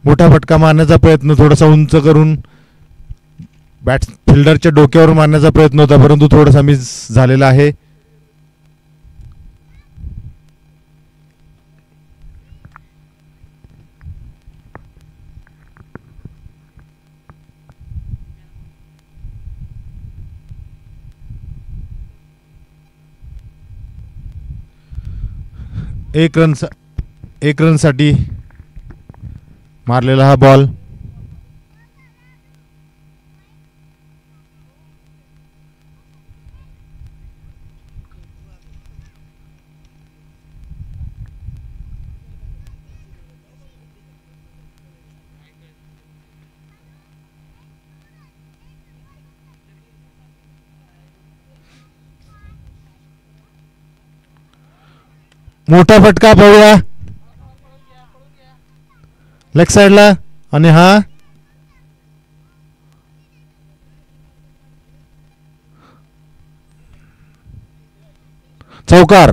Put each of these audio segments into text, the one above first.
मोठा फटका मारण्याचा प्रयत्न थोडासा उंच करून बॅट फिल्डरच्या डोक्यावर मारण्याचा प्रयत्न होता, परंतु थोडासा मिस झालेला आहे. एक रनसाठी मारलेला हा बॉल. मोठा फटका पाहूया लेग साइडला आणि हा चौकार.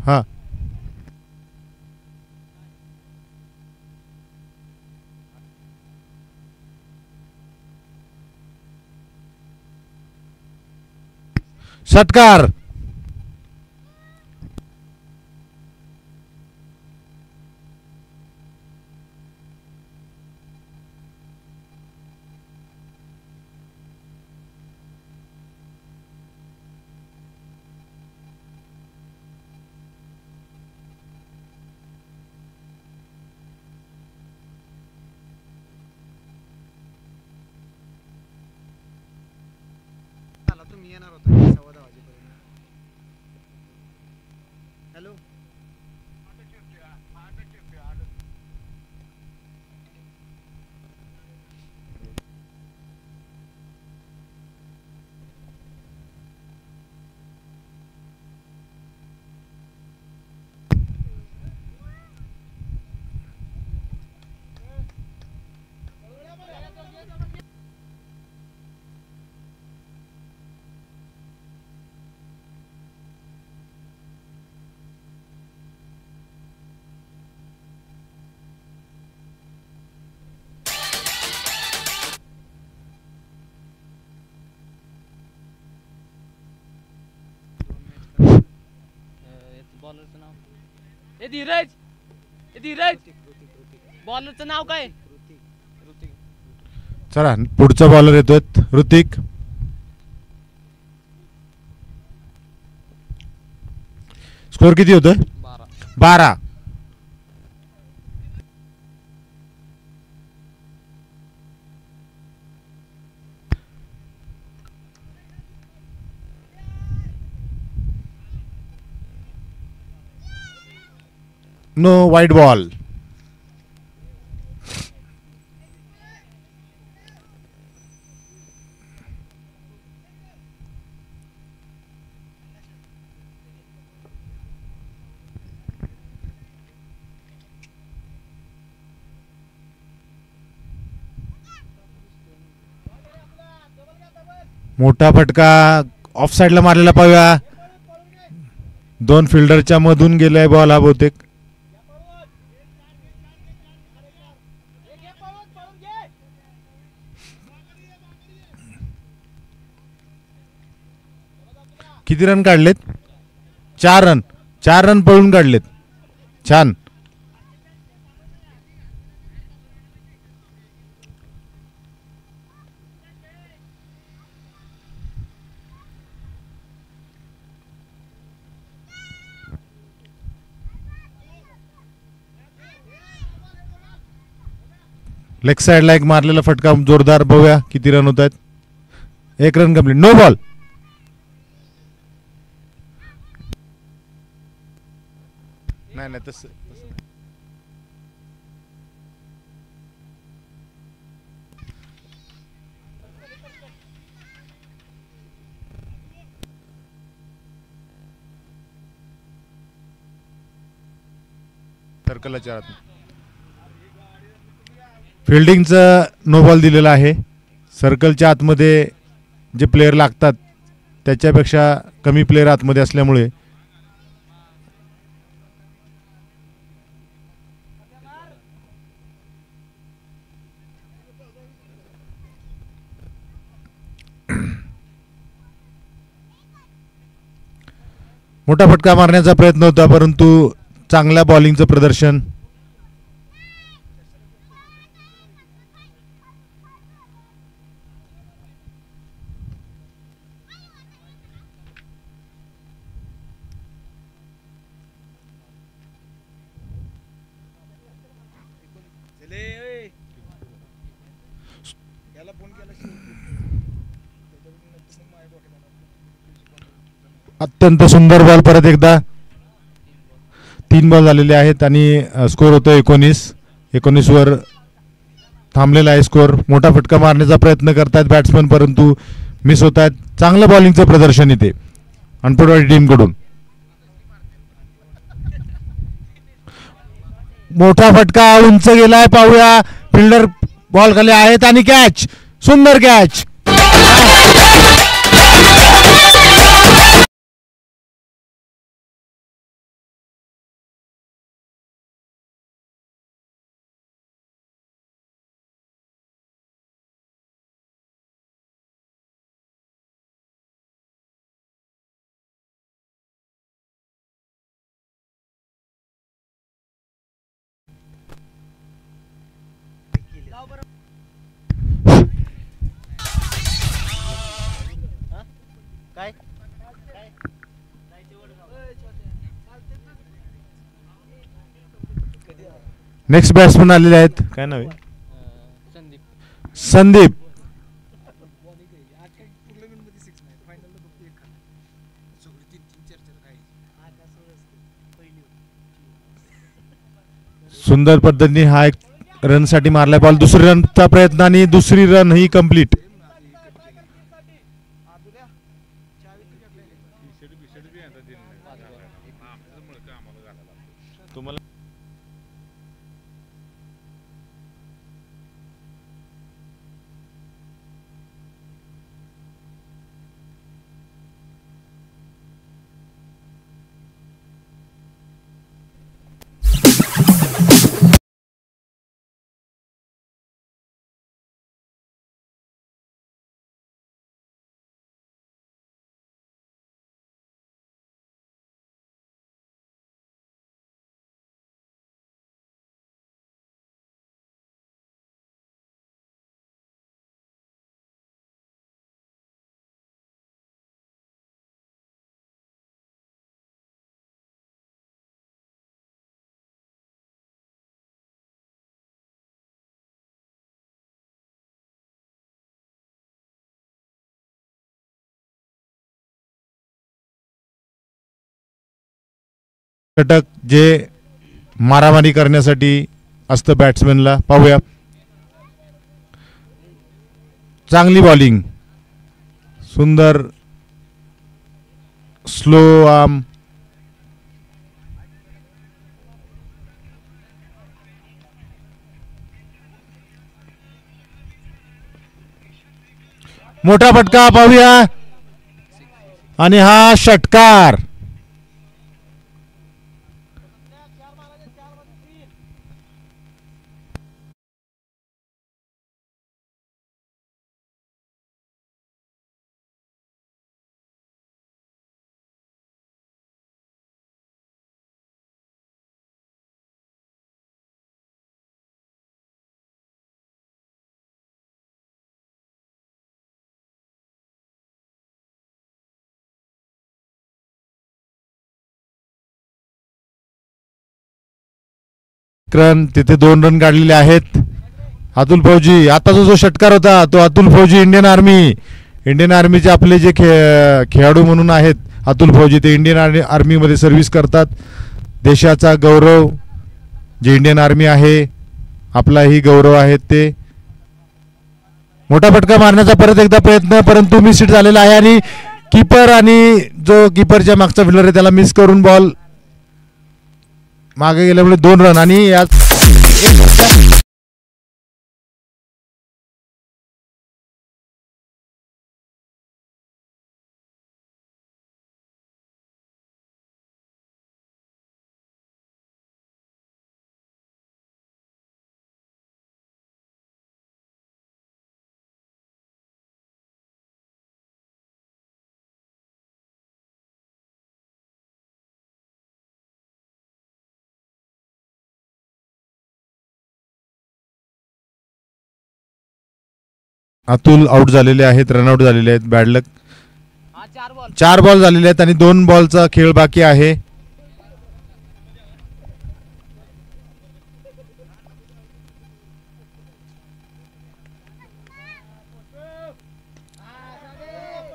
हा षटकार. तुम्ही येणार होता 10:15 वाजेपर्यंत. हॅलो बॉलरचं नाव हे धीरज बॉलरचं नाव काय? चला पुढचा बॉलर येतोय ऋतिक. स्कोर किती होतोय? 12. No wide ball. मोठा फटका ऑफ साइडला मारलेला पाहूया. 2 फिल्डरच्या मधून गेलाय बॉल हा बहुतेक. किती रन काढलेत? 4 रन. 4 रन पळून काढलेत. छान. लेग साईडला एक मारलेला फटका जोरदार. बघूया किती रन होत आहेत. 1 रन कंप्लीट. No ball. नाही नाही तसं सर्कलच्या आत फिल्डिंगचं नो बॉल दिलेला आहे. सर्कलच्या आतमध्ये जे प्लेयर लागतात त्याच्यापेक्षा कमी प्लेयर आतमध्ये असल्यामुळे मोठा फटका मारण्याचा प्रयत्न होता परंतु चांगल्या बॉलिंगचं प्रदर्शन. याला फोन केला अत्यंत सुंदर बॉल. परत एकदा 3 बॉल झालेले आहेत आणि स्कोर होतो 19 वर थांबलेला आहे स्कोर. मोठा फटका मारण्याचा प्रयत्न करतायत बॅट्समन परंतु मिस होत आहेत. चांगलं बॉलिंगचं प्रदर्शन इथे अनपडवाडी टीमकडून. मोठा फटका उंच गेलाय. पाहूया फिल्डर बॉल खाली आहेत आणि कॅच. सुंदर कॅच. काय नेक्स्ट बॅट्समन आलेले आहेत. काय नाव आहे? संदीप. संदीप. सुंदर पद्धतीने हा एक रन साठी मारलाय बॉल. दुसरी रनचा प्रयत्न आणि दुसरी रन ही कंप्लीट. तुम्हाला षटक जे मारामारी करण्यासाठी असतं बॅट्समॅनला. पाहूया चांगली बॉलिंग. सुंदर स्लो आर्म. मोठा फटका पाहूया आणि हा षटकार. रन तिथे 2 रन काढलेले आहेत. अतुल फौजी, आताचा जो षटकार होता तो अतुल फौजी इंडियन आर्मीचे आपले जे खेळाडू म्हणून आहेत अतुल फौजी, ते इंडियन आर्मीमध्ये सर्व्हिस करतात. देशाचा गौरव जे इंडियन आर्मी आहे, आपलाही गौरव आहेत ते. मोठा फटका मारण्याचा परत एकदा प्रयत्न, परंतु मिस हिट झालेला आहे आणि कीपर आणि जो कीपरच्या मागचा फिल्डर आहे त्याला मिस करून बॉल मागे गेल्यामुळे 2 रन. आणि यात अतुल आउट झालेले आहेत, रनआउट झालेले आहेत. बॅड लक. हा 4 बॉल. 4 बॉल झालेले आहेत आणि 2 बॉलचा खेळ बाकी आहे.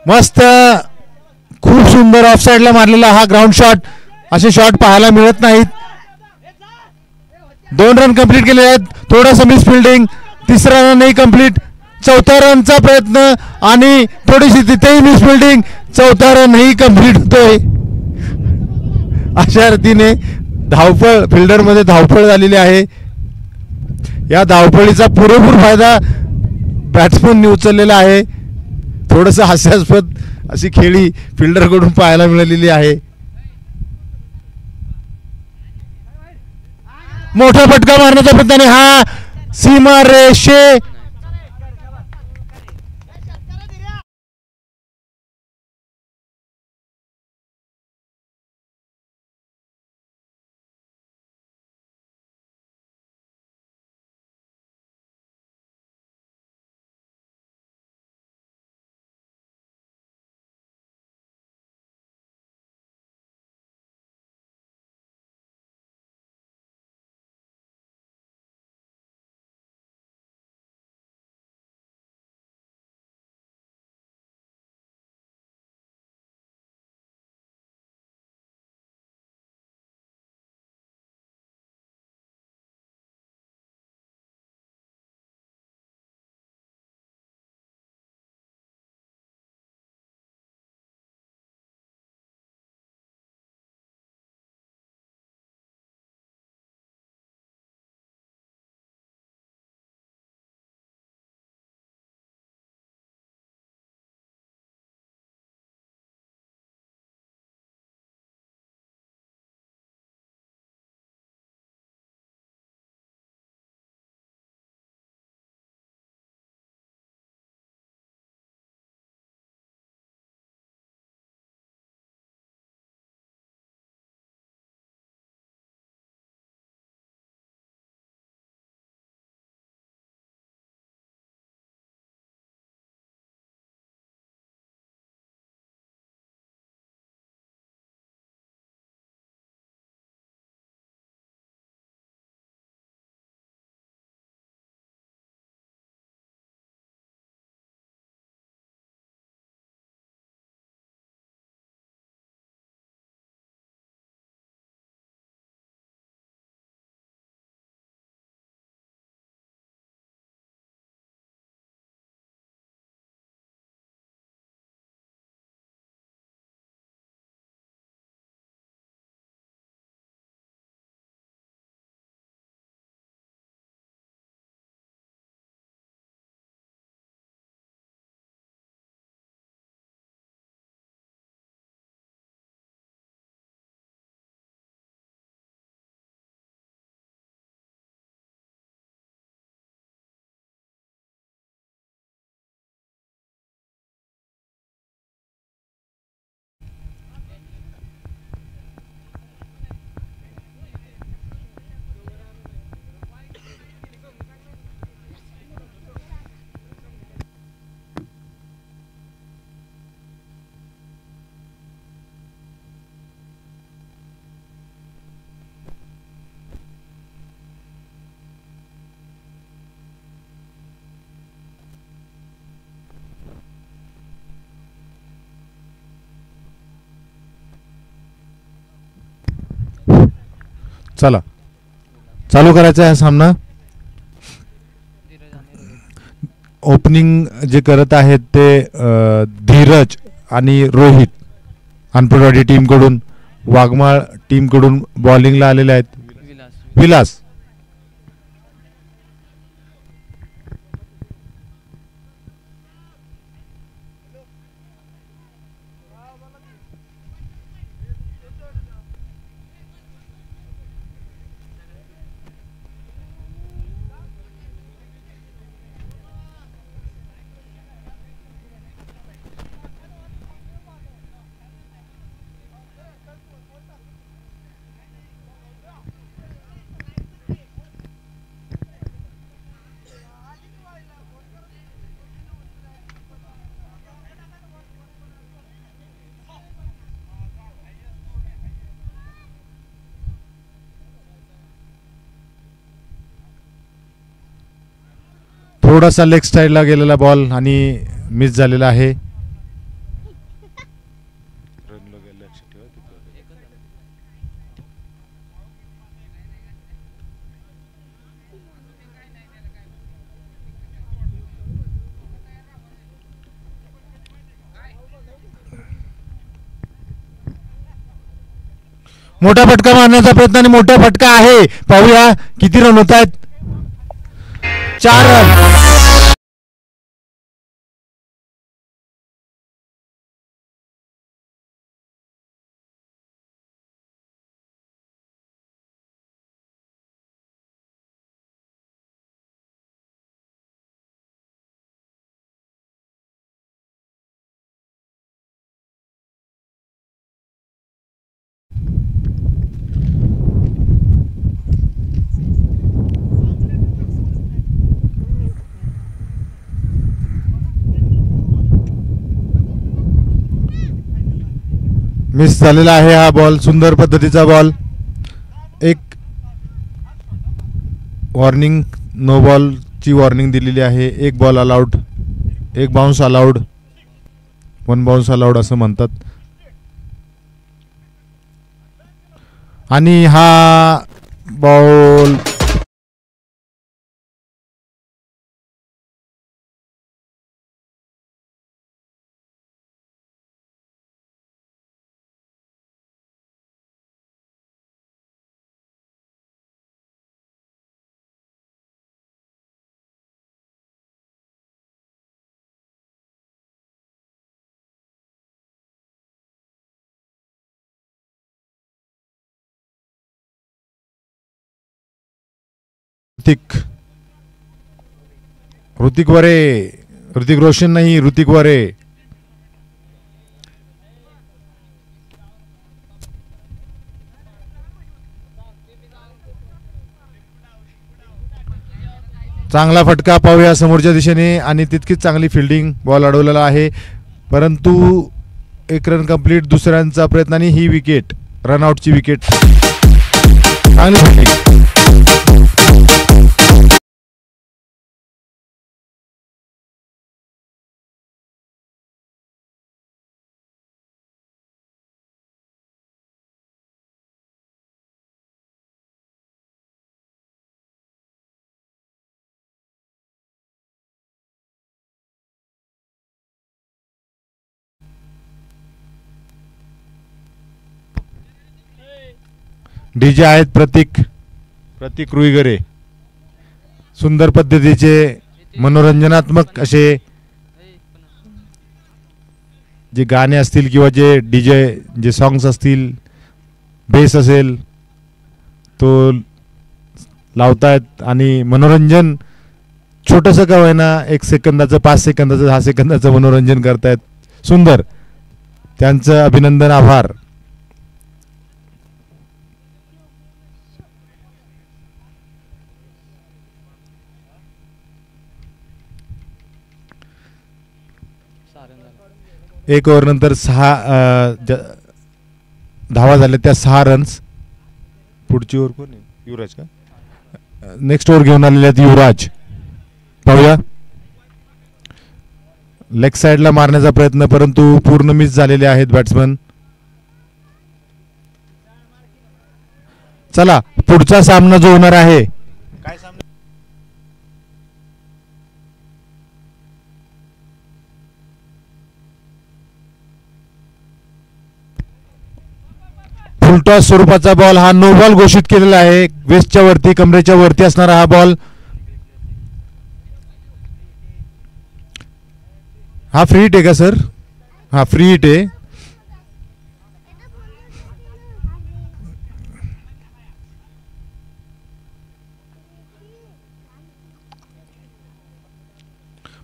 मस्त, खूप सुंदर ऑफ साइडला मारलेला हा ग्राउंड शॉट. असे शॉट पाहायला मिळत नाहीत. 2 रन कंप्लीट केले आहेत. थोडासा मिस फिल्डिंग. 3रा रनही कंप्लीट. 4थ्या रनचा प्रयत्न आणि थोडीशी तिथेही मिस फिल्डिंग. 4था रनही कंप्लीट होतोय. अशा रीतीने धावपळ फिल्डरमध्ये धावपळ झालेली आहे. या धावपळीचा पुरेपूर फायदा बॅट्समननी उचललेला आहे. थोडंसं हास्यास्पद अशी खेळी फिल्डरकडून पाहायला मिळालेली आहे. मोठा फटका मारण्याचा प्रयत्न, हा सीमा रेषे चला चालू करायचा आहे हा सामना. धीरज आणि रोहित. ओपनिंग जे करत आहेत ते धीरज आणि रोहित अनपटवाडी टीमकडून. वाघमाळ टीमकडून बॉलिंगला आलेले आहेत विलास. विलास. थोडासा लेग स्टाईलला गेलेला बॉल आणि मिस झालेला आहे. मोठा फटका मारण्याचा प्रयत्न आणि मोठा फटका आहे. पाहूया किती रन होत आहेत. 4 रन. मिस झालेला आहे हा बॉल. सुंदर पद्धतीचा बॉल. एक वॉर्निंग, नो बॉल ची वॉर्निंग दिलेली आहे. एक बॉल अलाउड, एक बाउन्स अलाउड, 1 बाउन्स अलाउड असं म्हणतात. आणि हा बॉल ऋतिक वरे, ऋतिक रोशन नहीं, ऋतिक वरे. चांगला फटका पाहूया समोरच्या दिशेने आणि तितकीच चांगली फिल्डिंग. बॉल अडवलेला आहे परंतु 1 रन कंप्लीट. दुसऱ्यांचा प्रयत्न आणि ही विकेट, रनआउटची विकेट. चांगली फिल्डिंग. डीजे आहेत प्रतीक रुईगरे. सुंदर पद्धतीचे मनोरंजनात्मक असे जे गाणे असतील किंवा जे डीजे जे सॉंग्स असतील, बेस असेल तो लावतायत आणि मनोरंजन छोटंसं का होईना 1 सेकंदाचं, 5 सेकंदाचं, 10 सेकंदाचं मनोरंजन करतायत. सुंदर, त्यांचं अभिनंदन, आभार. एक ओव्हर नंतर 6 धावा झाल्या, त्या 6 रन्स. पुढची ओव्हर कोण आहे? युवराज का? नेक्स्ट ओव्हर घेऊन आलेले आहेत युवराज. पाहूया. लेग साइडला मारण्याचा प्रयत्न परंतु पूर्ण मिस झालेले आहेत बॅट्समन. चला पुढचा सामना जो होणार आहे फुलटॉस स्वरूपाचा बॉल हा नो बॉल घोषित केलेला आहे. वेस्टच्या वरती कमरेच्या वरती असणारा हा बॉल हा फ्री हिट आहे का सर? हा फ्री हिट आहे.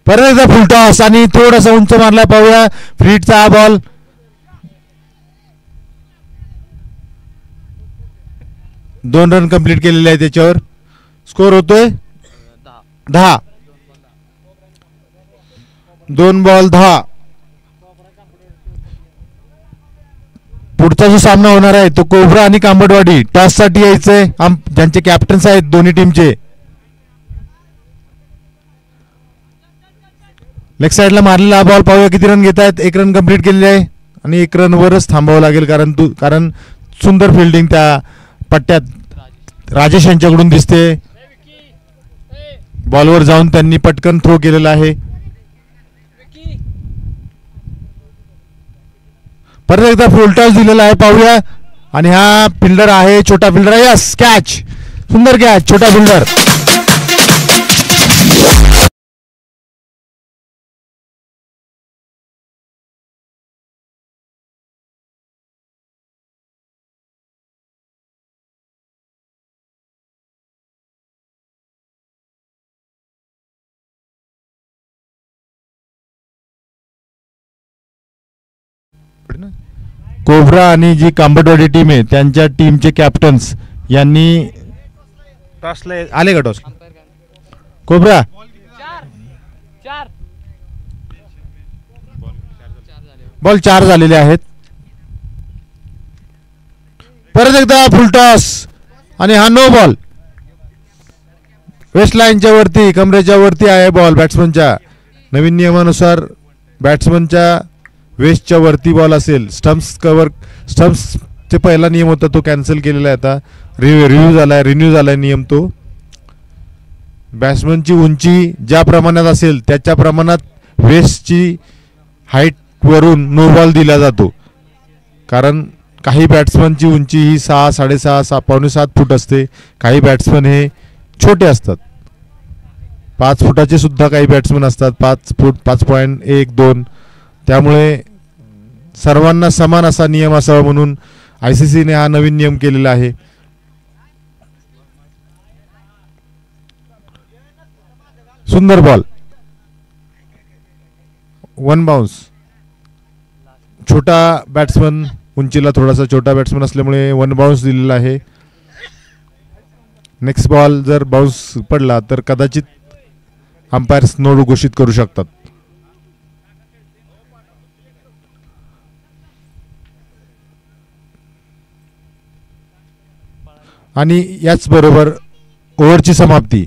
परत एकदा फुलटॉस आणि थोडासा उंच मारला पाहूया फ्री हिटचा हा बॉल. दोन रन कंप्लीट केलेले आहे त्याच्यावर. स्कोर होतोय 10. 2 बॉल 10. पुढचा जो सामना होणार आहे तो कोब्रा आणि कांबडवाडी टॉस साठी यायचंय. ज्यांचे कॅप्टन्स आहेत दोन्ही टीमचे. लेग साईडला मारलेला हा बॉल पाहूया किती रन घेत आहेत. 1 रन कंप्लीट केलेले आहे आणि 1 रन वरच थांबावं लागेल कारण सुंदर फिल्डिंग त्या पट्ट्यात राजेश यांच्याकडून दिसते. बॉलवर जाऊन त्यांनी पटकन थ्रो केलेला आहे. परत एकदा फुलटॉस दिलेला आहे पाहूया आणि हा फिल्डर आहे छोटा फिल्डर आहे. यस कॅच, सुंदर कॅच छोटा फिल्डर. कोब्रा आणि जी कांबटवाडी टीम आहे त्यांच्या टीमचे कॅप्टन्स यांनी टॉसला आले का टॉस? कोब्रा बॉल 4 झालेले आहेत. परत एकदा फुल टॉस आणि हा नो बॉल. वेस्ट लाईनच्या वरती कमरेच्या वरती आहे बॉल बॅट्समनच्या. नवीन नियमानुसार बॅट्समनच्या वेस्टच्या वरती बॉल असेल. स्टम्प्सचे पहिला नियम होता तो कॅन्सल केलेला आहे आता. रिन्यू झालाय नियम तो. बॅट्समनची उंची ज्या प्रमाणात असेल त्याच्या प्रमाणात वेस्टची हाईट वरून नो बॉल दिला जातो. कारण काही बॅट्समनची उंची ही 6, 6.5, पावणे 7 फूट असते. काही बॅट्समन हे छोटे असतात. 5 फुटाचे सुद्धा काही बॅट्समन असतात. 5 फूट 5.1, 2. त्यामुळे सर्वांना समान असा नियम असावा म्हणून ICCने हा नवीन नियम केलेला आहे. सुंदर बॉल 1 बाउन्स. छोटा बॅट्समन, उंचीला थोडासा छोटा बॅट्समन असल्यामुळे 1 बाउन्स दिलेला आहे. नेक्स्ट बॉल जर बाउन्स पडला तर कदाचित अंपायर्स नो घोषित करू शकतात. आणि याच बरोबर ओव्हरची समाप्ती.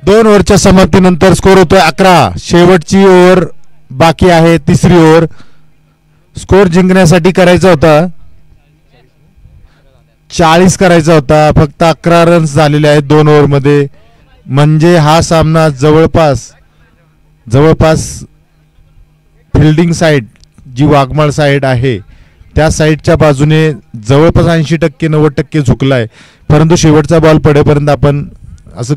2 ओव्हरच्या समाप्तीनंतर स्कोर होतोय 11. शेवटची ओव्हर बाकी आहे, तिसरी ओव्हर. स्कोर जिंकण्यासाठी करायचा होता 40 करायचा होता. फक्त 11 रन्स झालेले आहेत 2 ओव्हरमध्ये. म्हणजे हा सामना जवळपास फिल्डिंग साईड जी वाघमाळ साईड आहे त्या साईडच्या बाजूने जवळपास 80% 90% झुकलाय. परंतु शेवटचा बॉल पडेपर्यंत आपण असं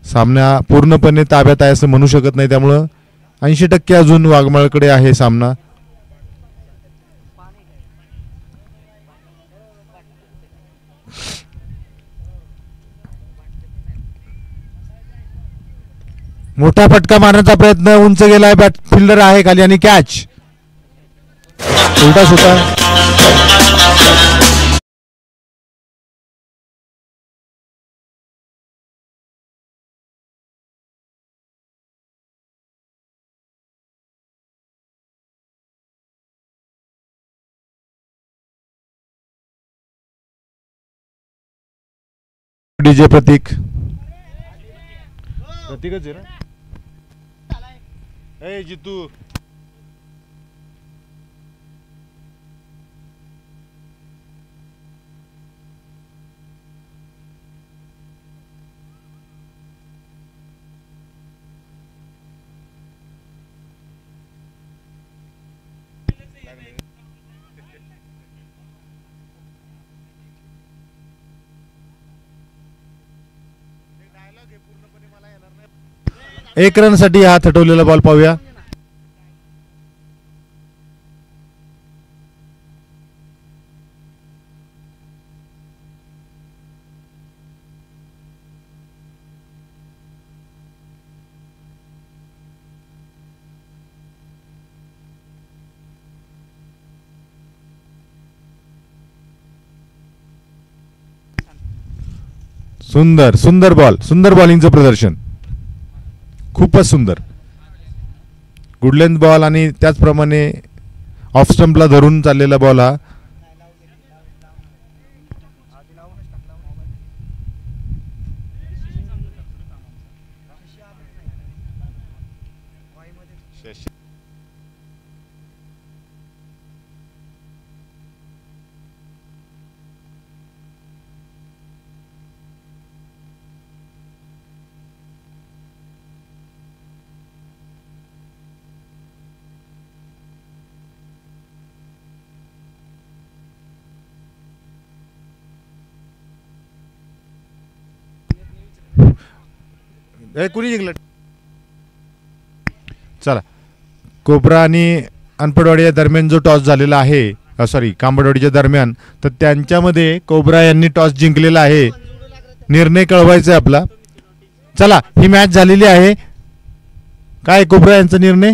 सामना पूर्णपणे ताब्यात आहे असं म्हणू शकत नाही. त्यामुळं 80% अजून वाघमाळकडे आहे सामना. मोठा फटका मारण्याचा प्रयत्न, उंच गेलाय, बॅट फिल्डर आहे खाली आणि कॅच. उलटा सुटा. डीजे प्रतीकच आहे ना. ए जितू एक रन साठी हा थटवलेला बॉल पाहूया. सुंदर सुंदर बॉल, सुंदर बॉलिंगचं प्रदर्शन, खूपच सुंदर. गुड लेंथ बॉल आणि त्याचप्रमाणे ऑफ स्टंपला धरून चाललेला बॉल हा. कुणी जिंकलं? चला, कोबरा आणि अनपडवाडी या दरम्यान जो टॉस झालेला आहे, सॉरी कांबडवाडीच्या दरम्यान, तर त्यांच्यामध्ये कोबरा यांनी टॉस जिंकलेला आहे. निर्णय कळवायचा आहे आपला. चला, ही मॅच झालेली आहे. काय कोबरा यांचा निर्णय?